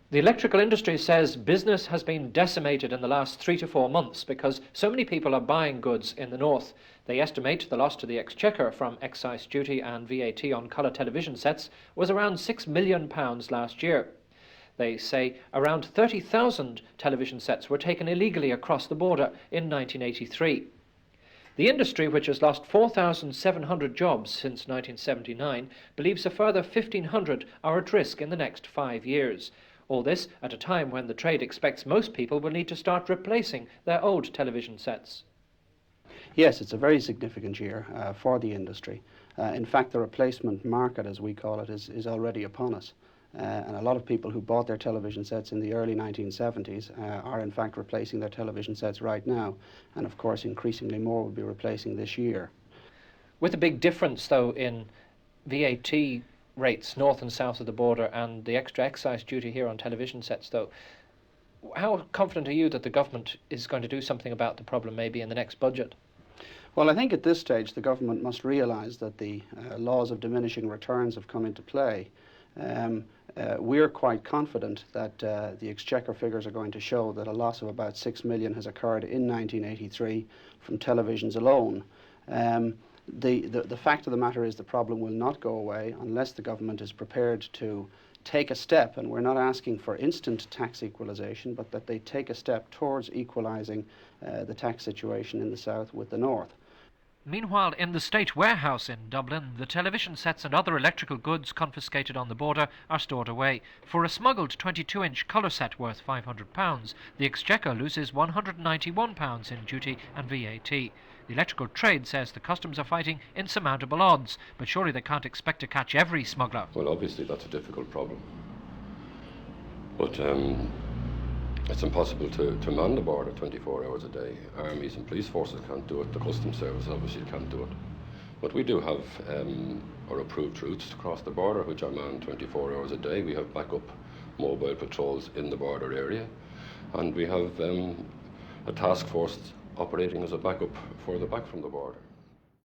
The electrical industry says business has been decimated in the last 3 to 4 months because so many people are buying goods in the north. They estimate the loss to the exchequer from excise duty and VAT on colour television sets was around £6 million last year. They say around 30,000 television sets were taken illegally across the border in 1983. The industry, which has lost 4,700 jobs since 1979, believes a further 1,500 are at risk in the next 5 years. All this at a time when the trade expects most people will need to start replacing their old television sets. Yes, it's a very significant year for the industry. In fact, the replacement market, as we call it, is already upon us. And a lot of people who bought their television sets in the early 1970s are in fact replacing their television sets right now. And of course, increasingly more will be replacing this year. With a big difference, though, in VAT rates north and south of the border and the extra excise duty here on television sets, though, how confident are you that the government is going to do something about the problem maybe in the next budget? Well, I think at this stage the government must realise that the laws of diminishing returns have come into play. We're quite confident that the exchequer figures are going to show that a loss of about 6 million has occurred in 1983 from televisions alone. The fact of the matter is the problem will not go away unless the government is prepared to take a step, and we're not asking for instant tax equalisation, but that they take a step towards equalising the tax situation in the south with the north. Meanwhile, in the State Warehouse in Dublin, the television sets and other electrical goods confiscated on the border are stored away. For a smuggled 22-inch colour set worth £500, the exchequer loses £191 in duty and VAT. The electrical trade says the customs are fighting insurmountable odds, but surely they can't expect to catch every smuggler. Well, obviously that's a difficult problem. But it's impossible to man the border 24 hours a day. Armies and police forces can't do it. The customs service obviously can't do it. But we do have our approved routes across the border, which are manned 24 hours a day. We have backup mobile patrols in the border area, and we have a task force operating as a backup further back from the border.